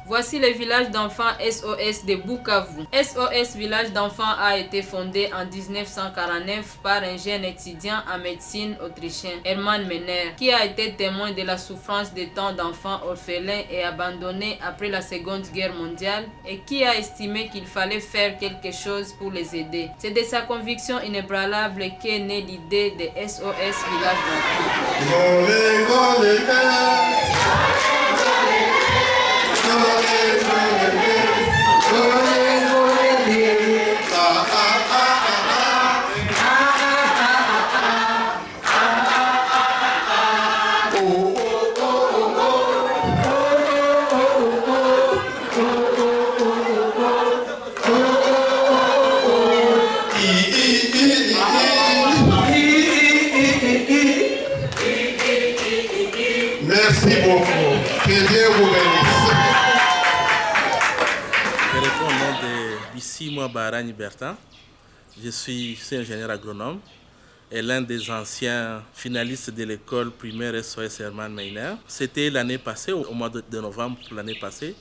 Voici le village d'enfants SOS de Bukavu. SOS Village d'enfants a été fondé en 1949 par un jeune étudiant en médecine autrichien, Hermann Mener, qui a été témoin de la souffrance de tant d'enfants orphelins et abandonnés après la Seconde Guerre mondiale et qui a estimé qu'il fallait faire quelque chose pour les aider. C'est de sa conviction inébranlable qu'est née l'idée de SOS Village d'enfants. Merci beaucoup. Que Dieu vous bénisse. Je réponds au nom de Bissimo Barani Bertin. Je suis ingénieur agronome et l'un des anciens finalistes de l'école primaire SOS Hermann Meiner. C'était l'année passée, au mois de novembre l'année passée,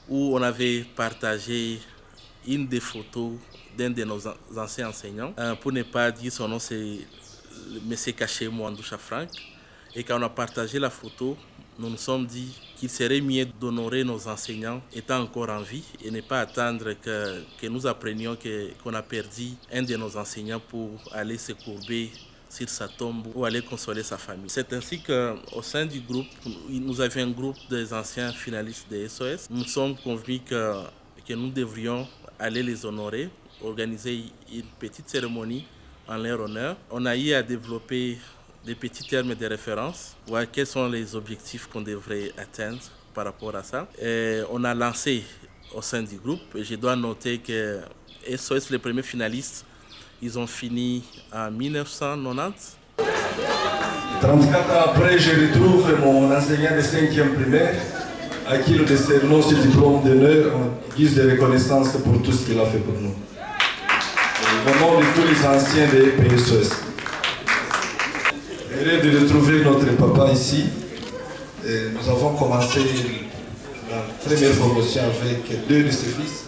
où on avait partagé une des photos d'un de nos anciens enseignants. Pour ne pas dire son nom, c'est M. Kachemou Andoucha Franck. Et quand on a partagé la photo, nous nous sommes dit qu'il serait mieux d'honorer nos enseignants étant encore en vie et ne pas attendre que nous apprenions qu'on a perdu un de nos enseignants pour aller se courber sur sa tombe ou aller consoler sa famille. C'est ainsi qu'au sein du groupe, nous avions un groupe des anciens finalistes de SOS. Nous sommes convaincus que nous devrions aller les honorer, organiser une petite cérémonie en leur honneur. On a eu à développer des petits termes de référence, voir quels sont les objectifs qu'on devrait atteindre par rapport à ça. Et on a lancé au sein du groupe, et je dois noter que SOS, les premiers finalistes, ils ont fini en 1990. 34 ans après, je retrouve mon enseignant de 5e primaire, à qui nous décernons ce diplôme d'honneur en guise de reconnaissance pour tout ce qu'il a fait pour nous. Au nom de tous les anciens de PSOS. Heureux de retrouver notre papa ici. Et nous avons commencé la première promotion avec deux de ses fils,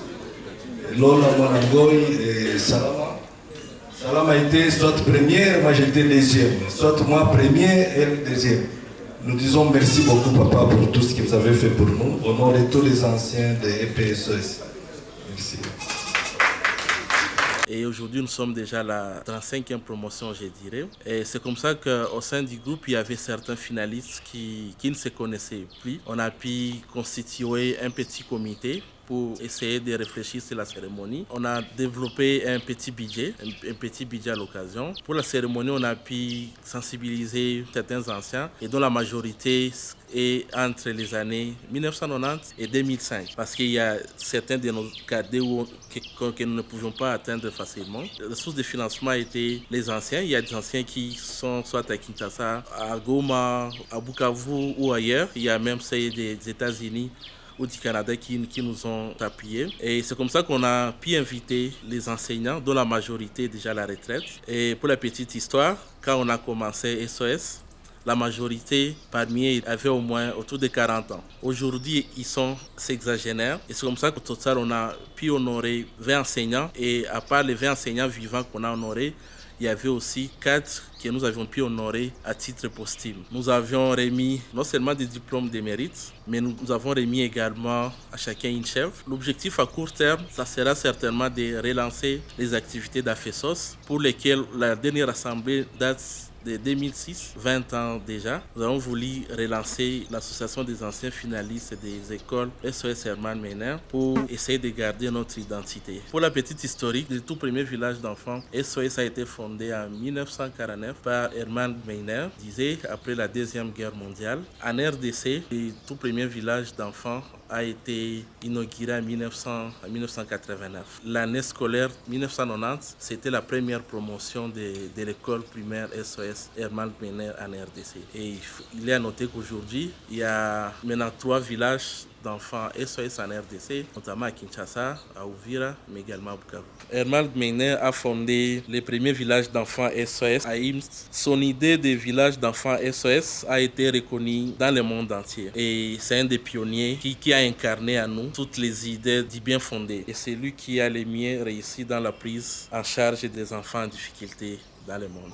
Lola Mwanangoy et Salama. Salama était soit première, moi j'étais deuxième. Soit moi premier, elle deuxième. Nous disons merci beaucoup papa pour tout ce que vous avez fait pour nous, au nom de tous les anciens de EPSOS. Merci. Et aujourd'hui, nous sommes déjà à la 35e promotion, je dirais. Et c'est comme ça qu'au sein du groupe, il y avait certains finalistes qui ne se connaissaient plus. On a pu constituer un petit comité pour essayer de réfléchir sur la cérémonie. On a développé un petit budget à l'occasion. Pour la cérémonie, on a pu sensibiliser certains anciens et dont la majorité est entre les années 1990 et 2005. Parce qu'il y a certains de nos cadets que nous ne pouvions pas atteindre facilement. La source de financement était les anciens. Il y a des anciens qui sont soit à Kinshasa, à Goma, à Bukavu ou ailleurs. Il y a même ceux des États-Unis ou du Canada qui nous ont appuyés. Et c'est comme ça qu'on a pu inviter les enseignants, dont la majorité est déjà à la retraite. Et pour la petite histoire, quand on a commencé SOS, la majorité parmi eux avait au moins autour de 40 ans. Aujourd'hui, ils sont sexagénaires. Et c'est comme ça qu'au total, on a pu honorer 20 enseignants. Et à part les 20 enseignants vivants qu'on a honorés, il y avait aussi 4 que nous avions pu honorer à titre posthume. Nous avions remis non seulement des diplômes de mérite, mais nous avons remis également à chacun une chèvre. L'objectif à court terme, ça sera certainement de relancer les activités d'AFESOS pour lesquelles la dernière assemblée date de 2006, 20 ans déjà. Nous avons voulu relancer l'association des anciens finalistes des écoles SOS Hermann Meiner pour essayer de garder notre identité. Pour la petite historique, le tout premier village d'enfants, SOS a été fondé en 1949 par Hermann Meiner, disait après la Deuxième Guerre mondiale. En RDC, le tout premier village d'enfants a été inauguré en 1989. L'année scolaire 1990, c'était la première promotion de l'école primaire SOS SOS Herman Gmeiner en RDC. Et il est à noter qu'aujourd'hui, il y a maintenant 3 villages d'enfants SOS en RDC, notamment à Kinshasa, à Uvira, mais également à Bukavu. Herman Gmeiner a fondé les premiers villages d'enfants SOS à Imst. Son idée de village d'enfants SOS a été reconnue dans le monde entier. Et c'est un des pionniers qui a incarné à nous toutes les idées du bien fondé. Et c'est lui qui a le mieux réussi dans la prise en charge des enfants en difficulté dans le monde.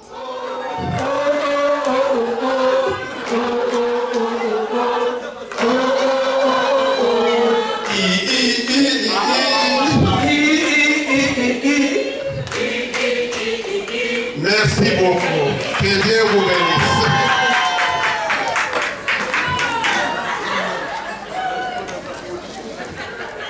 Merci beaucoup. Que Dieu vous bénisse.